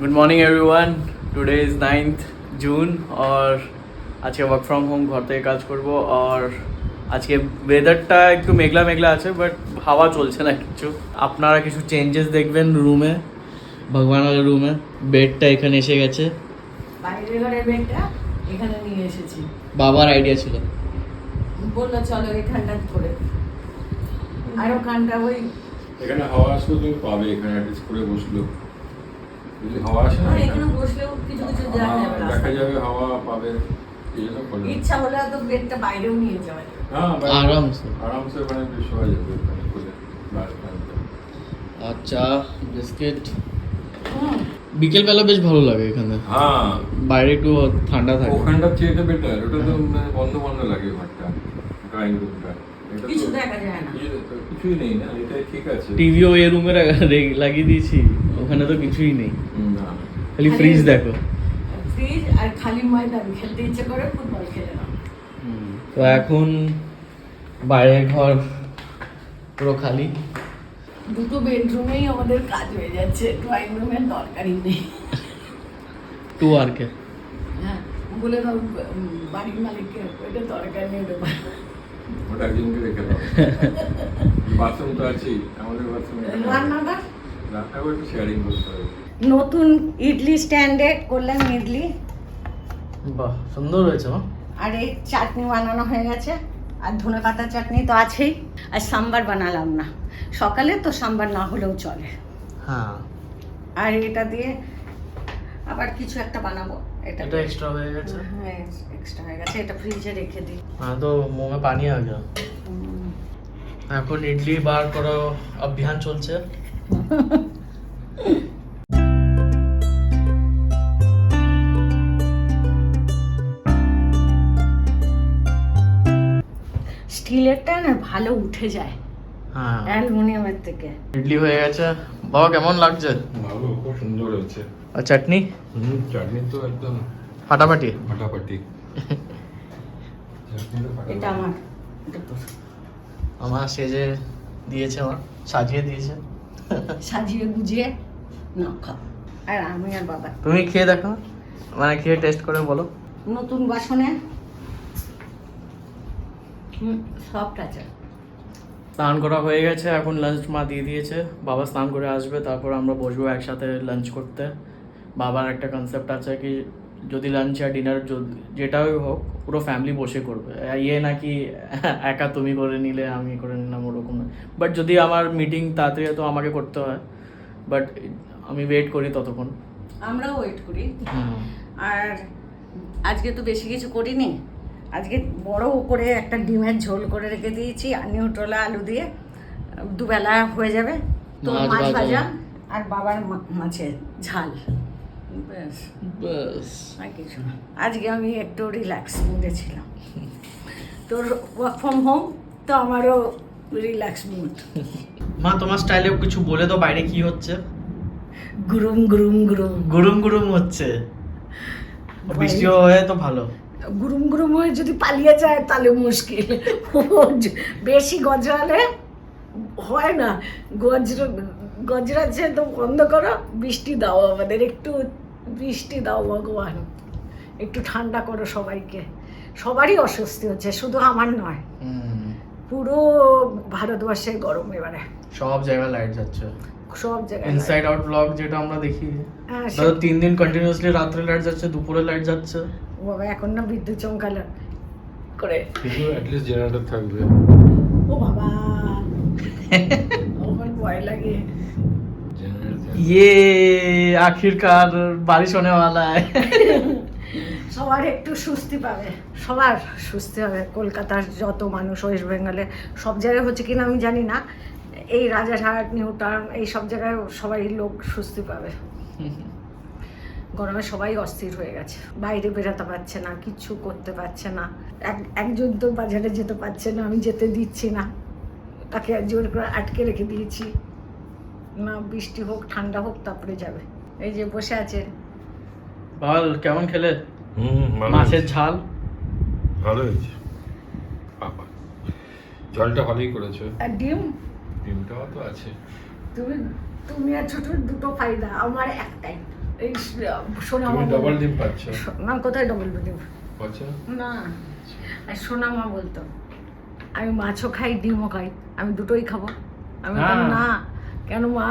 Good morning everyone today is 9th जून और আজকে work from home ঘর থেকে কাজ করব আর আজকে ওয়েদারটা একটু মেঘলা মেঘলা আছে বাট হাওয়া চলছে না কিছু আপনারা কিছু চেঞ্জেস দেখবেন রুমে ভগবানের রুমে বেডটা এখানে এসে গেছে বাইরের ঘরের বেডটা এখানে নিয়ে এসেছি বাবার আইডিয়া ছিল বললো চলো এই ঠান্ডা করে আরো ঠান্ডা ওই এখানে হাওয়া আসলে তুমি পাবে এখানে অ্যাডজাস্ট করে বসলো যদি হাওয়া আসে না এখানে বসলেও কিছু কিছু দেখা যাবে হাওয়া পাবে এই জন্য করলাম ইচ্ছা হলে তো বেডটা বাইরেও নিয়ে যাওয়া যাবে হ্যাঁ আরামসে আরামসে ওখানে বেশ হয়ে যাবে ওখানে করে আচ্ছা বিস্কিট বিকেলবেলা বেশ ভালো লাগে এখানে হ্যাঁ বাইরে একটু ঠান্ডা থাকে ওখানটার চেয়ে এটা বেটার ওটা তো মানে বন্ধ বন্ধ লাগে ঘরটা ড্রয়িং রুমটা কিছু দেখা যায় না কিছুই নেই না এটাই ঠিক আছে টিভিও এই রুমে লাগিয়ে দিয়েছি ওখানে তো কিছুই নেই না খালি ফ্রিজ দেখো ফ্রিজ আর খালি ময়দান খেলতে ইচ্ছে করে ফুটবল খেলে না তো এখন বাইরের ঘর পুরো খালি দুটো বেডরুমেই আমাদের কাজ হয়ে যাচ্ছে ড্রয়িং রুমের দরকারই নেই টু আরকে হ্যাঁ বলে দাও বাড়ির মালিককে ওইটা দরকার নেই ব্যাপার ওটা একজনকে রেখে দাও বাথরুম তো আছেই আমাদের বাথরুমে রান্নাঘর রান্নাঘর একটু শেয়ারিং করতে হবে নতুন ইডলি স্ট্যান্ডে করলাম ইডলি বাহ সুন্দর হয়েছে মা আর এই চাটনি বানানো হয়ে গেছে আর ধনেপাতা চাটনি তো আছেই আর সাম্বার বানালাম না সকালে তো সাম্বার না হলেও চলে হ্যাঁ আর এটা দিয়ে আবার কিছু একটা বানাবো এটা এক্সট্রা হয়ে গেছে হ্যাঁ এক্সট্রা হয়ে গেছে এটা ফ্রিজে রেখে দিই हाँ तो मुंह में पानी आ गया এখন ইডলি বার করা অভিযান চলছে স্টিলেরটা না ভালো উঠে যায় হ্যাঁ অ্যালুমিনিয়ামের থেকে ইডলি হয়ে গেছে বাবা কেমন লাগছে ভালো খুব সুন্দর হয়েছে আর চাটনি চাটনি তো একদম ফাটাফাটি ফাটাফাটি এটা আমার এটা তোর আমার সেজে দিয়েছে আমার সাজিয়ে দিয়েছে সাজিয়ে গুজিয়ে না খাও আর আমি আর বাবা তুমি খেয়ে দেখো মানে খেয়ে টেস্ট করে বলো নতুন বাসনে সফট আছে স্নান করা হয়ে গেছে এখন লাঞ্চ মা দিয়ে দিয়েছে বাবা স্নান করে আসবে তারপর আমরা বসবো একসাথে লাঞ্চ করতে বাবার একটা কনসেপ্ট আছে কি যদি লাঞ্চ আর ডিনার যেটাই হোক পুরো ফ্যামিলি বসে করবে ইয়ে নাকি একা তুমি করে নিলে আমি করে নিলাম ওরকম না বাট যদি আমার মিটিং তাড়াতাড়ি তো আমাকে করতে হয় বাট আমি ওয়েট করি ততক্ষণ আমরাও ওয়েট করি আর আজকে তো বেশি কিছু করিনি আজকে বড় করে একটা ডিমের ঝোল করে রেখে দিয়েছি আর নিউট্রোলা আলু দিয়ে দুবেলা হয়ে যাবে তো মাছ মাছ ভাজা। ভাজা আর বাবার মাছের ঝাল ব্যাস বাস আর কিছু না আজকে আমি একটু রিল্যাক্স মুডে ছিলাম তোর ওয়ার্ক ফ্রম হোম তো আমারও রিল্যাক্স মুড মা তোমার স্টাইলে কিছু বলে তো বাইরে কি হচ্ছে গুরুম গুরুম গুরুম গুরুম গুরুম হচ্ছে বৃষ্টি হয়ে তো ভালো গুরুম গুরুম হয়ে যদি পালিয়ে যায় তাহলে মুশকিল বেশি গজরালে হয় না গজরাচ্ছে তো বন্ধ করো বৃষ্টি দাও আমাদের একটু বৃষ্টি দাও ভগবান একটু ঠান্ডা করো সবাইকে সবারই অস্বস্তি হচ্ছে শুধু আমার নয় পুরো ভারতবর্ষে গরম এবারে সব জায়গায় লাইট যাচ্ছে সব জায়গায় ইনসাইড আউট ব্লগ যেটা আমরা দেখি হ্যাঁ, ধরো 3 দিন কন্টিনিউয়াসলি রাত্রে লাইট যাচ্ছে দুপুরে লাইট যাচ্ছে ও বাবা এখন না বিদ্যুৎ চমকালো করে কিন্তু অ্যাটলিস্ট জেনারেটর থাকবে ও বাবা আমার ভয় লাগে ये आखिरकार बारिश होने वाला है সবার একটু স্বস্তি পাবে সবার স্বস্তি হবে কলকাতার যত মানুষ ওয়েস্ট বেঙ্গলে সব জায়গায় হচ্ছে কিনা আমি জানি না এই রাজারহাট নিউটাউন এই সব জায়গায় সবাই লোক স্বস্তি পাবে গরমে সবাই অস্থির হয়ে গেছে বাইরে বেরোতে পারছে না কিচ্ছু করতে পারছে না একজন তো বাজারে যেতে পারছে না আমি যেতে দিচ্ছি না তাকে জোর করে আটকে রেখে দিয়েছি না বৃষ্টি হোক ঠান্ডা হোক তারপরে যাবে এই যে বসে আছে বল কেমন খেলে মাছের ঝাল ভালো হয়েছে জলটা ভালোই করেছো আর ডিম ডিমটাও তো আছে তুমি আর ছোট দুটো ফায়দা আমার একটাই এই সোনা তুমি মা ডবল ডিম পাচ্ছ না, কোথায় ডবল ডিম পাচ্ছ না। আর সোনা মা বলতো আমি মাছও খাই ডিমও খাই, আমি দুটোই খাবো। আমি বলতাম হ্যাঁ। না, কেন মা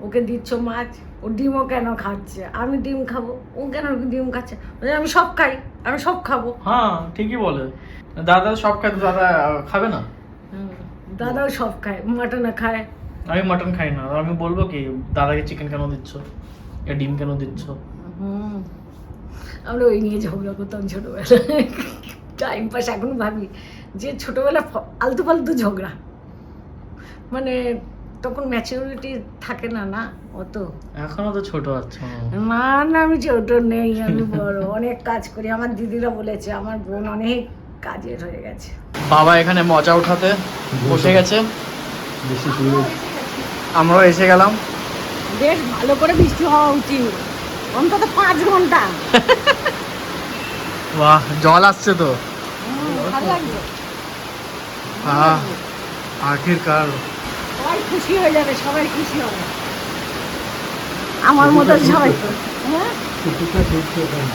ওকে দিচ্ছ মাছ, ও ডিমও কেন খাচ্ছে, আমি ডিম খাবো, ও কেন ডিম খাচ্ছে, বলে, আমি সব খাই, আমি সব খাবো। হ্যাঁ ঠিকই বলে, দাদা সব খায় তো দাদা খাবে না? দাদাও সব খায়, মাটন খায়। আমি মাটন খাই না, আমি বলবো কি দাদাকে চিকেন কেন দিচ্ছ, এ ডিম কেন দিচ্ছ? আমরা ওই নিয়ে ঝগড়া করতাম ছোটবেলায়, টাইম পাস। এখন ভাবি যে ছোটবেলা আলতু ফালতু ঝগড়া, মানে তখন ম্যাচিউরিটি থাকে না, না অত। এখনো তো ছোট আছো। না না, আমি ছোট নেই, আমি বড়, অনেক কাজ করি। আমার দিদিরা বলেছে আমার বোন অনেক কাজের হয়ে গেছে। বাবা এখানে মজা উঠাতে বসে গেছে, বেশি শুরু আমরাও এসে গেলাম। বেশ ভালো করে বৃষ্টি হওয়া উচিত, অন্তত 5 ঘন্টা। বাহ, জল আসছে তো। ভালো লাগবে, আখিরকার সবাই খুশি হয়ে যাবে, সবাই খুশি হবে আমার মতো সবাই। হ্যাঁ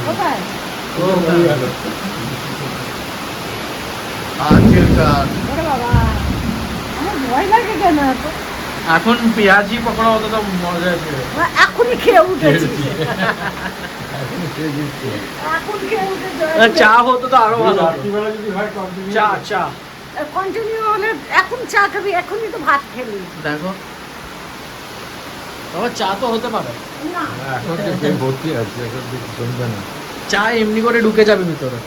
কোথায়? আখিরকার ওরে বাবা, আমার ভয় লাগে কেন এত? এখন পেঁয়াজি পকোড়া হতো তো মজা ছিল। এখনই খেয়ে উঠেছি, এখন খেয়ে উঠে চা হতো তো আরো ভালো হতো। রাত্রিবেলা যদি হয় কন্টিনিউ চা চা কন্টিনিউ হলে এখন চা খাবি, এখনই তো ভাত খেলি। দেখো বাবা, চা তো হতে পারে, না এখন তো পেট ভর্তি আছে, এখন কিছু জমবে না। চা এমনি করে ঢুকে যাবে ভিতরে,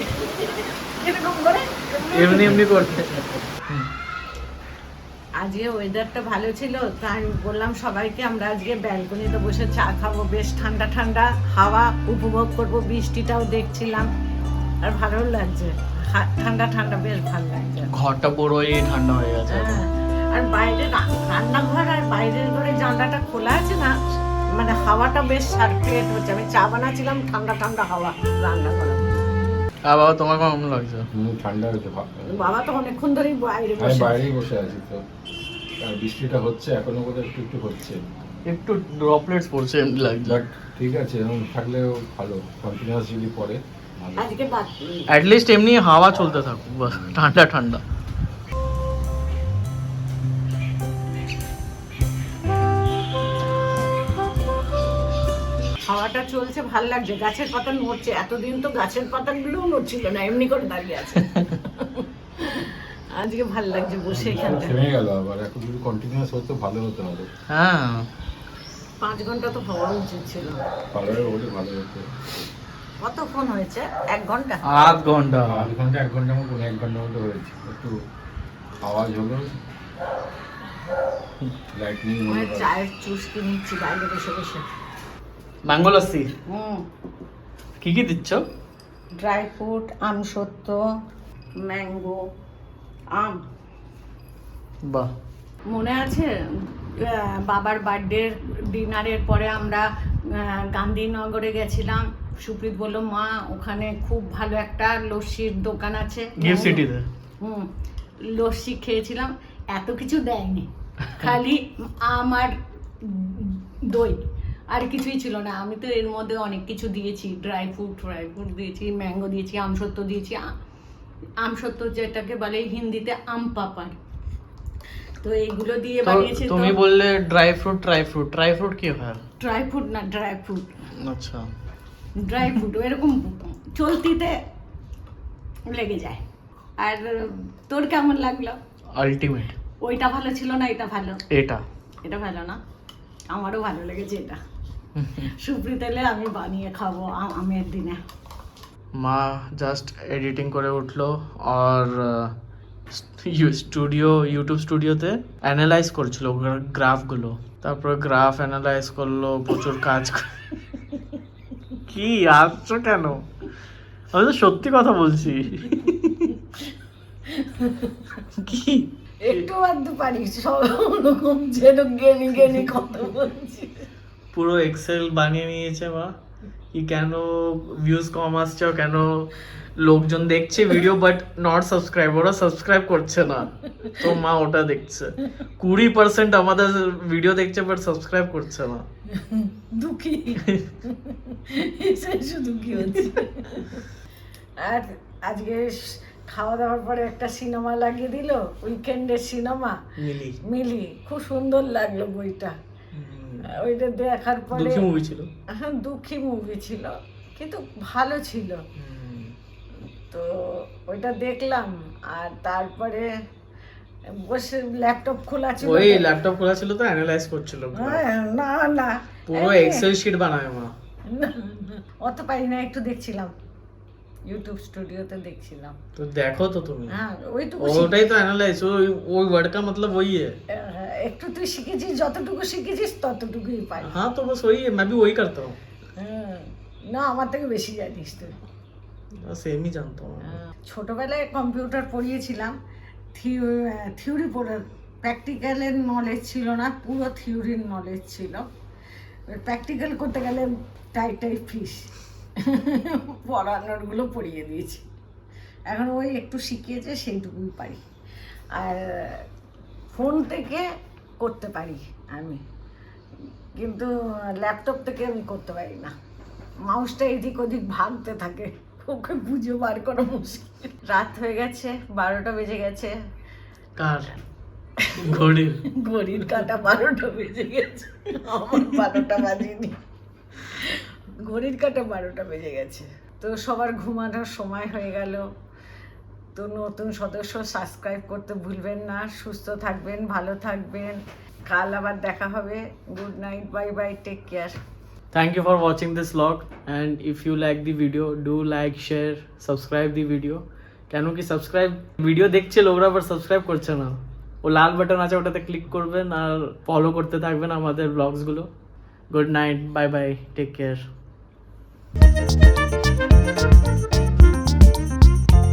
এরকম করে এমনি এমনি করে। আজকে ওয়েদারটা ভালো ছিল, তাই আমি বললাম সবাইকে আমরা আজকে ব্যালকনিতে বসে চা খাবো, বেশ ঠান্ডা ঠান্ডা হাওয়া উপভোগ করব, বৃষ্টিটাও দেখছিলাম, আর ভালো লাগছে, ঠান্ডা ঠান্ডা বেশ ভালো লাগছে। ঘরটা বড়ই ঠান্ডা হয়ে গেছে। হ্যাঁ, আর বাইরে রান্নাঘর আর বাইরের ঘরে জানলাটা খোলা আছে না, মানে হাওয়াটা বেশ সার্কুলেট হচ্ছে। আমি চা বানাচ্ছিলাম, ঠান্ডা ঠান্ডা হাওয়া রান্নাঘরে। আর বাবা তোমার কেমন লাগছে? ঠান্ডা হয়েছে, বাবা তো অনেকক্ষণ ধরেই বাইরে আমি বসে। বাইরেই বসে আছি তো, আর বৃষ্টিটা হচ্ছে এখনো বোধহয় একটু একটু হচ্ছে, একটু ড্রপলেটস পড়ছে এমনি লাগছে। বাট ঠিক আছে, এরকম থাকলেও ভালো, কন্টিনিউয়াস যদি পড়ে ভালো। আজকে অ্যাট লিস্ট এমনি হাওয়া চলতে থাকুক, বাস ঠান্ডা ঠান্ডা। হাওয়াটা চলছে, ভাল লাগছে, গাছের পাতা নড়ছে, এতদিন তো গাছের পাতাগুলোও নড়ছিল না, এমনি করে দাঁড়িয়ে আছে। আজকে ভাল লাগছে বসে এখানটা। থেমে গেল আবার, এখন যদি কন্টিনিউয়াস হতো ভালো হতে হবে। হ্যাঁ 5 ঘন্টা তো হওয়া উচিত ছিল। পার্লারে হলে ভালো হতো। কতক্ষণ হয়েছে? 1 ঘন্টা? আধ ঘন্টা। আধ ঘন্টা 1 ঘন্টার মতো, 1 ঘন্টার মতো হয়েছে, একটু আওয়াজ হলো, লাইটনিং আমি হলো। চায়ের চুস্কি নিচ্ছি বাইরে বসে বসে। ম্যাঙ্গো লস্যি কি কি দিচ্ছ? ড্রাই ফ্রুট, আমসত্ত্ব, ম্যাঙ্গো, আম। বাহ, মনে আছে বাবার বার্থডে ডিনারের পরে আমরা গান্ধীনগরে গেছিলাম, সুপ্রীত বলল মা ওখানে খুব ভালো একটা লস্যির দোকান আছে, গিফট সিটিতে। লস্যি খেয়েছিলাম, এত কিছু দেয়নি, খালি আমার দই, আর কিছুই ছিল না। আমি তো এর মধ্যে অনেক কিছু দিয়েছি, ড্রাই ফ্রুট দিয়েছি, ম্যাঙ্গো দিয়েছি, আমসত্ত্ব দিয়েছি। আমসত্ত্ব যেটাকে বলে হিন্দিতে আম পাপাড়, তো এইগুলো দিয়ে বানিয়েছি। তুমি বললে ড্রাই ফ্রুট, ড্রাই ফ্রুট কি হয়? ড্রাই ফ্রুট না, ড্রাই ফ্রুট, আচ্ছা ড্রাই ফ্রুট এরকম চলতিতে লেগে যায়। আর তোর কেমন লাগলো? আলটিমেট। ওইটা ভালো ছিল না, এটা ভালো? এটা ভালো না, আমারও ভালো লেগেছে এটা। সুপ্রিত এলে আমি বানিয়ে খাবো আমের দিনে। মা জাস্ট এডিটিং করে উঠলো, আর ইউটিউব স্টুডিওতে অ্যানালাইজ করছিল গ্রাফগুলো, তারপরে গ্রাফ অ্যানালাইজ করলো, প্রচুর কাজ কি আসছো কেন? আমি তো সত্যি কথা বলছি। কি একটু আধটু পারি, সব রকম যেন জ্ঞানী কথা বলছি। পুরো এক্সেল বানিয়ে নিয়েছে মা, কি কেন ভিউজ কম আসছে, কেন লোকজন দেখছে ভিডিও বাট নট সাবস্ক্রাইব, ওরা সাবস্ক্রাইব করছে না। তো মা ওটা দেখছে, 20% আমাদের ভিডিও দেখছে বাট সাবস্ক্রাইব করছে না। দুঃখী, দুঃখী হচ্ছে। আর আজকে খাওয়া দাওয়ার পরে একটা সিনেমা লাগিয়ে দিল, উইকেন্ডের সিনেমা মিলি, খুব সুন্দর লাগলো বইটা। ওইটা দেখার পরে দুঃখী মুভি ছিল, হ্যাঁ দুঃখী মুভি ছিল কিন্তু ভালো ছিল। তো ওইটা দেখলাম আর তারপরে বসে ল্যাপটপ খোলা ছিল, ওই ল্যাপটপ খোলা ছিল তো অ্যানালাইজ করছিল। না না পুরো এক্সেল শিট বানায় মা। অত পারি না, একটু দেখছিলাম ইউটিউব স্টুডিওতে দেখছিলাম। তো দেখো তো তুমি, হ্যাঁ ওইটুকু ওটাই তো অ্যানালাইজ, ওই ওয়ার্ড का मतलब वही है। একটু তুই শিখেছিস, যতটুকু শিখেছিস ততটুকুই পাই। हाँ तो बस वही है, मैं भी वही करता हूँ। না আমার থেকে বেশি জানিস তুই। সেম ই জানতো। ছোটবেলায় কম্পিউটার পড়িয়েছিলাম, থিওরি পড়ে, প্র্যাকটিক্যালের নলেজ ছিল না, পুরো থিওরির নলেজ ছিল। প্র্যাকটিক্যাল করতে গেলে টাই ফিস, পড়ানোরগুলো পড়িয়ে দিয়েছি। এখন ওই একটু শিখিয়েছে সেইটুকুই পারি। আর ফোন থেকে করতে পারি আমি, কিন্তু ল্যাপটপ থেকে আমি করতে পারি না। মাউসটা এদিক ওদিক ভাঙতে থাকে, ওকে বুঝে বার করা মুশকিল। রাত হয়ে গেছে, 12টা বেজে গেছে। কার? ঘড়ির কাঁটা 12টা বেজে গেছে, আমার 12টা বাজেনি। ঘড়ির কাঁটা 12টা বেজে গেছে। তো সবার ঘুমানোর সময় হয়ে গেল। তো নতুন সদস্য সাবস্ক্রাইব করতে ভুলবেন না। সুস্থ থাকবেন, ভালো থাকবেন। কাল আবার দেখা হবে। Good night, bye bye, take care. Thank you for watching this vlog, and if you like the video, do like, share, subscribe the video. কেন কি সাবস্ক্রাইব ভিডিও দেখছে লোকরা আবার সাবস্ক্রাইব করছে না। ও লাল বাটন আছে, ওটাতে ক্লিক করবেন আর ফলো করতে থাকবেন আমাদের ব্লগসগুলো। Good night, bye bye, take care.